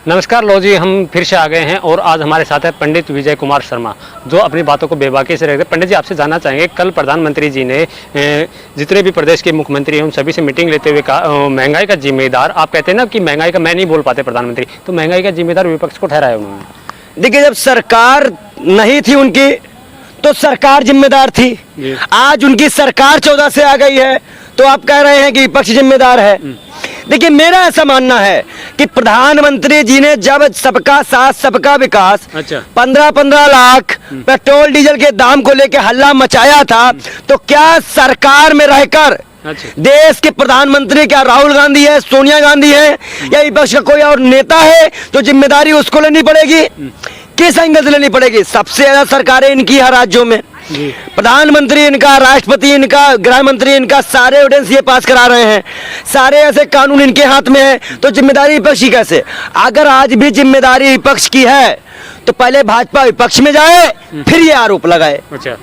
नमस्कार लो जी, हम फिर से आ गए हैं और आज हमारे साथ है पंडित विजय कुमार शर्मा, जो अपनी बातों को बेबाकी से रखते हैं। पंडित जी, आपसे जानना चाहेंगे, कल प्रधानमंत्री जी ने जितने भी प्रदेश के मुख्यमंत्री हैं उन सभी से मीटिंग लेते हुए कहा महंगाई का जिम्मेदार, आप कहते हैं ना कि महंगाई का मैं नहीं बोल पाते प्रधानमंत्री, तो महंगाई का जिम्मेदार विपक्ष को ठहराया उन्होंने। देखिए, जब सरकार नहीं थी उनकी तो सरकार जिम्मेदार थी। आज उनकी सरकार 14 से आ गई है तो आप कह रहे हैं कि विपक्ष जिम्मेदार है। देखिए, मेरा ऐसा मानना है कि प्रधानमंत्री जी ने जब सबका साथ सबका विकास 15-15 लाख पेट्रोल डीजल के दाम को लेकर हल्ला मचाया था, तो क्या सरकार में रहकर देश के प्रधानमंत्री क्या राहुल गांधी है, सोनिया गांधी है या विपक्ष का कोई और नेता है, तो जिम्मेदारी उसको लेनी पड़ेगी? किस एंगल से लेनी पड़ेगी? सबसे ज्यादा सरकारें इनकी हर राज्यों में, प्रधानमंत्री इनका, राष्ट्रपति इनका, गृह मंत्री इनका, सारे ऑर्डिनेंस ये पास करा रहे हैं, सारे ऐसे कानून इनके हाथ में है, तो जिम्मेदारी विपक्ष की कैसे? अगर आज भी जिम्मेदारी विपक्ष की है तो पहले भाजपा विपक्ष में जाए, फिर ये आरोप लगाए। अच्छा,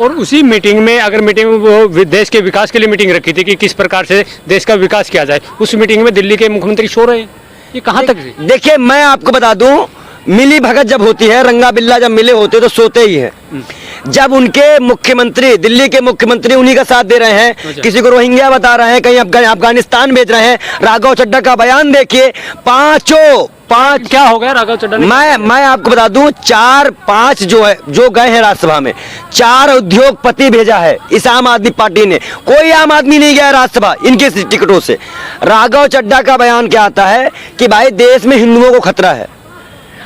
और उसी मीटिंग में, अगर मीटिंग वो देश के विकास के लिए मीटिंग रखी थी कि किस प्रकार से देश का विकास किया जाए, उस मीटिंग में दिल्ली के मुख्यमंत्री सो रहे हैं, ये कहाँ तक? देखिए, मैं आपको बता दूं, मिली भगत जब होती है, रंगा बिल्ला जब मिले होते तो सोते ही हैं। जब उनके मुख्यमंत्री, दिल्ली के मुख्यमंत्री उन्हीं का साथ दे रहे हैं, किसी को रोहिंग्या बता रहे हैं, कहीं अफगानिस्तान भेज रहे हैं, राघव चड्ढा का बयान देखिए, पांच क्या हो गया राघव चड्ढा ने? मैं आपको बता दूं, 4-5 जो गए हैं राज्यसभा में, 4 उद्योगपति भेजा है इस आम आदमी पार्टी ने। कोई आम आदमी नहीं गया राज्यसभा इनके टिकटों से। राघव चड्ढा का बयान क्या आता है कि भाई देश में हिंदुओं को खतरा है,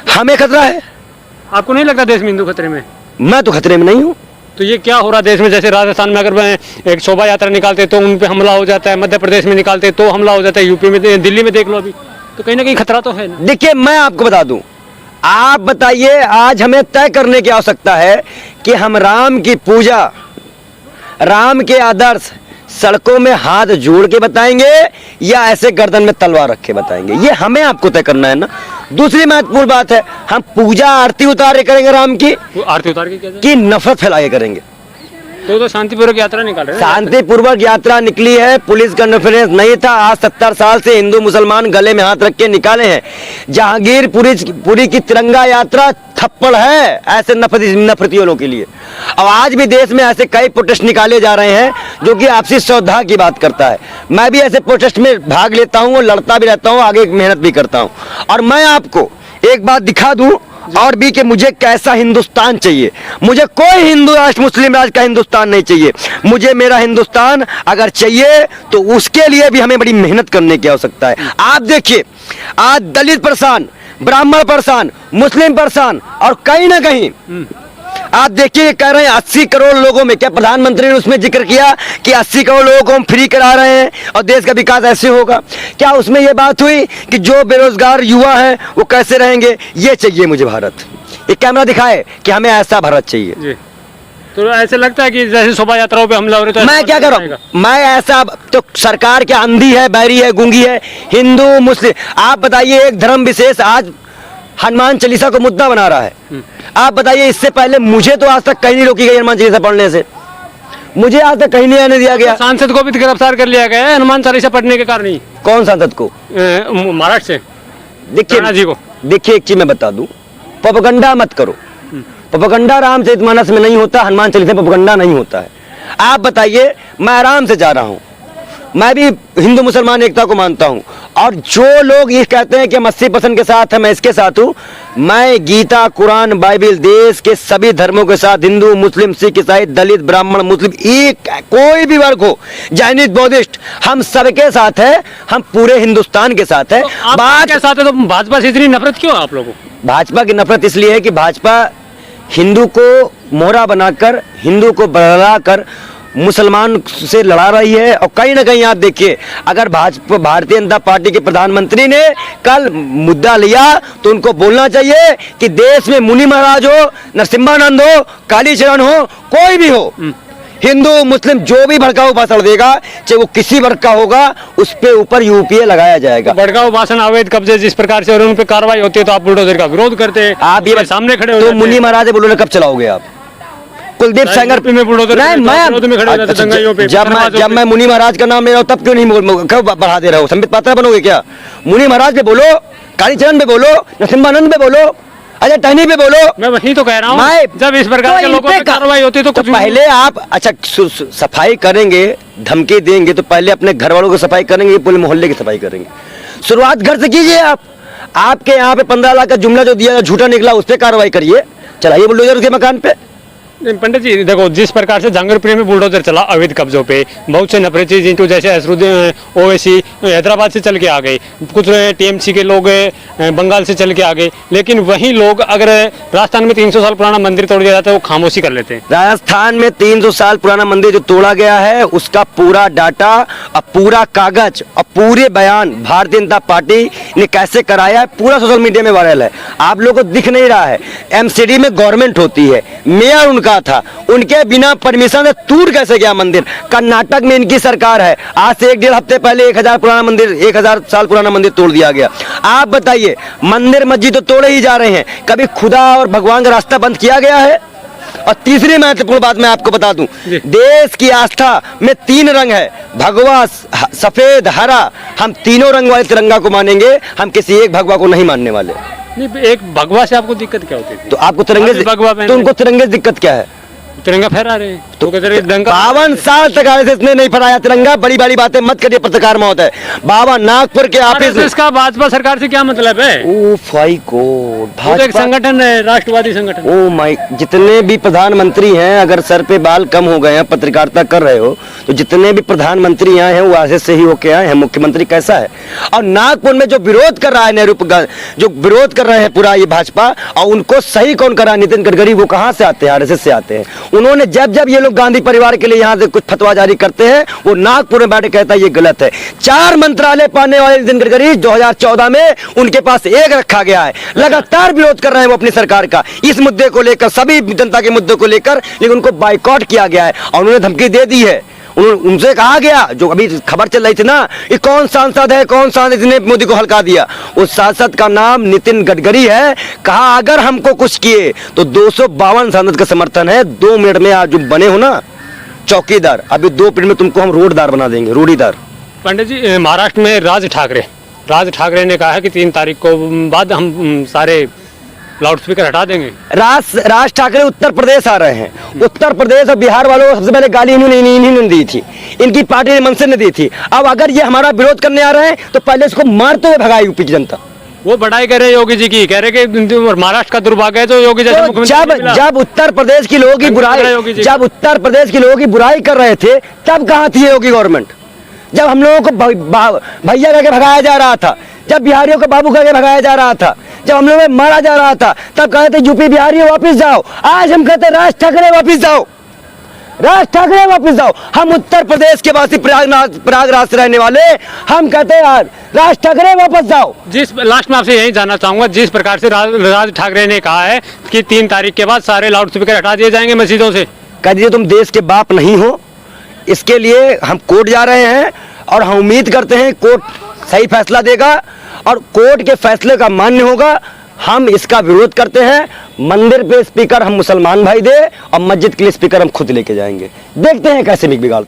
हमें खतरा है। आपको नहीं लगता देश में हिंदू खतरे में? मैं तो खतरे में नहीं हूँ। तो ये क्या हो रहा है देश में? जैसे राजस्थान में अगर एक शोभा यात्रा निकालते तो उन पे हमला हो जाता है, मध्य प्रदेश में निकालते तो हमला हो जाता है, यूपी में, दिल्ली में देख लो अभी, तो कहीं ना कहीं खतरा तो है ना। देखिए, मैं आपको बता दूं, आप बताइए, आज हमें तय करने की आवश्यकता है कि हम राम की पूजा, राम के आदर्श सड़कों में हाथ जोड़ के बताएंगे या ऐसे गर्दन में तलवार रख के बताएंगे, ये हमें आपको तय करना है ना। दूसरी महत्वपूर्ण बात है, हम पूजा आरती उतार के करेंगे राम की, आरती उतार के कि नफरत फैला के करेंगे? तो शांतिपूर्वक यात्रा निकाल रहे हैं। शांतिपूर्वक यात्रा निकली है, पुलिस कॉन्फ्रेंस नहीं था। आज 70 साल से हिंदू मुसलमान गले में हाथ रख के निकाले हैं। जहांगीरपुरी की तिरंगा यात्रा थप्पड़ है ऐसे नफरतियों के लिए। अब आज भी देश में ऐसे कई प्रोटेस्ट निकाले जा रहे हैं जो कि आपसी श्रद्धा की बात करता है। मैं भी ऐसे प्रोटेस्ट में भाग लेता हूँ, लड़ता भी रहता हूँ, आगे मेहनत भी करता हूँ। और मैं आपको एक बात दिखा दूं और भी कि मुझे कैसा हिंदुस्तान चाहिए। मुझे कोई हिंदू राष्ट्र, मुस्लिम राज का हिंदुस्तान नहीं चाहिए। मुझे मेरा हिंदुस्तान अगर चाहिए तो उसके लिए भी हमें बड़ी मेहनत करने की आवश्यकता है। आप देखिए, आज दलित परेशान, ब्राह्मण परेशान, मुस्लिम परेशान, और कहीं ना कहीं आप देखिए, कह रहे हैं 80 करोड़ लोगों में, क्या प्रधानमंत्री ने उसमें जिक्र किया कि 80 करोड़ लोगों को हम फ्री करा रहे हैं और देश का विकास ऐसे होगा? क्या उसमें यह बात हुई कि जो बेरोजगार युवा हैं वो कैसे रहेंगे? ये चाहिए मुझे भारत। एक कैमरा दिखाए कि हमें ऐसा भारत चाहिए जी। तो ऐसे लगता है कि जैसे शोभा यात्राओं पे हमला हो रहा है, तो मैं क्या कर रहा हूँ? मैं ऐसा, तो सरकार क्या अंधी है, बैरी है, गूंगी है? हिंदू मुस्लिम, आप बताइए, एक धर्म विशेष आज हनुमान चालीसा को मुद्दा बना रहा है। आप बताइए, इससे पहले मुझे तो आज तक कहीं नहीं रोकी गई हनुमान चालीसा पढ़ने से, मुझे आज तक कहीं नहीं आने दिया गया। सांसद को भी गिरफ्तार कर लिया गया है हनुमान चालीसा पढ़ने के कारण ही। कौन सांसद को? महाराष्ट्र से। देखिए, एक चीज मैं बता दूं, प्रोपेगेंडा मत करो। प्रोपेगेंडा रामचरितमानस में नहीं होता, हनुमान चालीसा प्रोपेगेंडा नहीं होता है। आप बताइए, मैं आराम से जा रहा हूं, मैं भी हिंदू मुसलमान एकता को मानता हूं, और जो लोग ये कहते हैं कि हम 80% के साथ हैं, मैं इसके साथ हूं। मैं गीता, कुरान, बाइबिल, देश के सभी धर्मों के साथ, हिंदू, मुस्लिम, सिख, ईसाई, दलित, ब्राह्मण, मुस्लिम, एक कोई भी वर्ग हो, जैनिस्ट, बौद्धिस्ट, हम सबके साथ है, हम पूरे हिंदुस्तान के साथ है। तो बात के साथ है, तो भाजपा से इतनी नफरत क्यों आप लोगों को? भाजपा की नफरत इसलिए है कि भाजपा हिंदू को मोहरा बनाकर, हिंदू को बदलाकर मुसलमान से लड़ा रही है। और कहीं ना कहीं आप देखिए, अगर भाजपा, भारतीय जनता पार्टी के प्रधानमंत्री ने कल मुद्दा लिया तो उनको बोलना चाहिए कि देश में मुनि महाराज हो, नरसिम्हानंद हो, कालीचरण हो, कोई भी हो, हिंदू मुस्लिम जो भी भड़काऊ भाषण देगा, चाहे वो किसी वर्ग का होगा, उस पे ऊपर यूपीए लगाया जाएगा। तो भड़काऊ भाषण, अवैध कब्जे जिस प्रकार से और उन पे कार्रवाई होती है तो आप बुलडोजर का विरोध करते हैं। आप ये सामने खड़े हो, तो मुनि महाराज बुलडोजर कब चलाओगे आप? कुलदीप सेंगर यूपी में बुलडोजर नहीं मैं विरोध में खड़े हो जाते अच्छा, दंगाइयों पे, जब मैं मुनि महाराज का नाम ले रहा हूँ तब क्यों नहीं क्यों बढ़ा दे रहा हूँ? संबित पात्रा बनोगे क्या? मुनि महाराज पे बोलो, कालीचरण पे बोलो, नरसिम्हानंद पे बोलो, अजय टहनी पे बोलो। मैं वही तो कह रहा हूँ, मैं जब इस प्रकार के लोगों पे कार्रवाई होती है तो कुछ पहले आप अच्छा सफाई करेंगे, धमकी देंगे तो पहले अपने घर वालों की सफाई करेंगे, पूरे मोहल्ले की सफाई करेंगे। शुरुआत घर से कीजिए आप। आपके यहाँ पे 15 लाख का जुमला जो दिया झूठा निकला उस पर कार्रवाई करिए, चलाइए बुलडोजर उसके मकान पे। पंडित जी देखो, जिस प्रकार से जहांगीरपुरी में बुलडोजर चला अवैध कब्जों पे, बहुत से नफरती जिंटू जैसे असरुद्दीन ओवैसी हैदराबाद से चल के आ गए, कुछ टीएमसी के लोग बंगाल से चल के आ गए, लेकिन वही लोग अगर राजस्थान में 300 साल पुराना मंदिर तोड़ दिया जाता है वो खामोशी कर लेते हैं। राजस्थान में 300 साल पुराना मंदिर जो तोड़ा गया है उसका पूरा डाटा और पूरा कागज और पूरे बयान भारतीय जनता पार्टी ने कैसे कराया है पूरा सोशल मीडिया में वायरल है। आप लोगों को दिख नहीं रहा है। एमसीडी में गवर्नमेंट होती है, मेयर उनका था, उनके बिना परमिशन से टूट कैसे गया मंदिर? कर्नाटक में इनकी सरकार है, आज से 1-1.5 हफ्ते पहले 1000 साल पुराना मंदिर तोड़ दिया गया। आप बताइए, मंदिर मस्जिद तो तोड़े ही जा रहे हैं, कभी खुदा और भगवान का रास्ता बंद किया गया है? और तीसरी महत्वपूर्ण बात मैं आपको बता दूं, देश की आस्था में 3 रंग है, भगवा, सफेद, हरा। हम तीनों रंग वाले तिरंगा को मानेंगे, हम किसी एक भगवा को नहीं मानने वाले। नहीं, एक भगवा से आपको दिक्कत क्या होती थी? तो आपको तिरंगे से तो उनको तिरंगे से दिक्कत क्या है? तिरंगा फहरा रहे हैं तो 52 साल तक आरएसएस ने नहीं फहराया तिरंगा। बड़ी बड़ी बातें मत करिए पत्रकार महोदय। बाबा नागपुर के ऑफिस में इसका भाजपा सरकार से क्या मतलब है? ओ फाई को एक संगठन है, राष्ट्रवादी संगठन। ओ माई, जितने भी प्रधानमंत्री हैं, अगर सर पे बाल कम हो गए हैं, पत्रकारिता कर रहे हो, तो जितने भी प्रधानमंत्री आए हैं वो आरएसएस से ही होके आए हैं। मुख्यमंत्री कैसा है? और नागपुर में जो विरोध कर रहा है नेहरू, जो विरोध कर रहे हैं पूरा ये भाजपा, और उनको सही कौन कर रहा है? नितिन गडकरी। वो कहाँ से आते हैं? आरएसएस से आते हैं। उन्होंने जब ये लोग गांधी परिवार के लिए यहाँ से कुछ फतवा जारी करते हैं, वो नागपुर में बैठे कहता है ये गलत है। 4 मंत्रालय पाने वाले नितिन गडकरी 2014 में उनके पास 1 रखा गया है। लगातार विरोध कर रहे हैं वो अपनी सरकार का, इस मुद्दे को लेकर, सभी जनता के मुद्दों को लेकर, लेकिन उनको बाइकआउट किया गया है और उन्होंने धमकी दे दी है। उनसे कहा गया, जो अभी खबर चल रही थी ना, ये कौन सांसद है, कौन सांसद ने मोदी को हल्का दिया, उस सांसद का नाम नितिन गडकरी है। कहा अगर हमको कुछ किए तो 252 सांसद का समर्थन है। 2 मिनट में आप जो बने हो ना चौकीदार, अभी 2 मिनट में तुमको हम रोडदार बना देंगे, रोडीदार। पंडित जी, महाराष्ट्र में राज ठाकरे ने कहा है कि 3 तारीख को बाद हम सारे लाउड स्पीकर हटा देंगे। राज ठाकरे उत्तर प्रदेश आ रहे हैं। उत्तर प्रदेश और बिहार वालों को सबसे पहले गाली इन्होंने दी थी, इनकी पार्टी ने मनसे ने दी थी। अब अगर ये हमारा विरोध करने आ रहे हैं तो पहले इसको मारते हुए भगाए यूपी की जनता। वो बढ़ाई कर रहे हैं योगी जी की, कह रहे कि महाराष्ट्र का दुर्भाग्य है जो योगी जैसे मुख्यमंत्री। जब उत्तर प्रदेश के लोगों की बुराई कर रहे थे तब कहाँ थी योगी गवर्नमेंट? जब हम लोगों को भैया करके भगाया जा रहा था, जब बिहारियों को बाबू करके भगाया जा रहा था, जब हम लोगों में मारा जा रहा था, तब कहते यूपी बिहारियों वापस जाओ। आज हम कहते राज ठाकरे वापस जाओ, राज ठाकरे वापस जाओ। हम उत्तर प्रदेश के वासी प्रयागराज से रहने वाले, हम कहते हैं राज ठाकरे वापस जाओ। लास्ट में आपसे यही जानना चाहूंगा, जिस प्रकार से राज ठाकरे ने कहा है कि 3 तारीख के बाद सारे लाउड स्पीकर हटा दिए जाएंगे मस्जिदों से, कह दीजिए तुम देश के बाप नहीं हो। इसके लिए हम कोर्ट जा रहे हैं और हम उम्मीद करते हैं कोर्ट सही फैसला देगा और कोर्ट के फैसले का मान्य होगा। हम इसका विरोध करते हैं। मंदिर पे स्पीकर हम मुसलमान भाई दे और मस्जिद के लिए स्पीकर हम खुद लेके जाएंगे। देखते हैं कैसे बिगाड़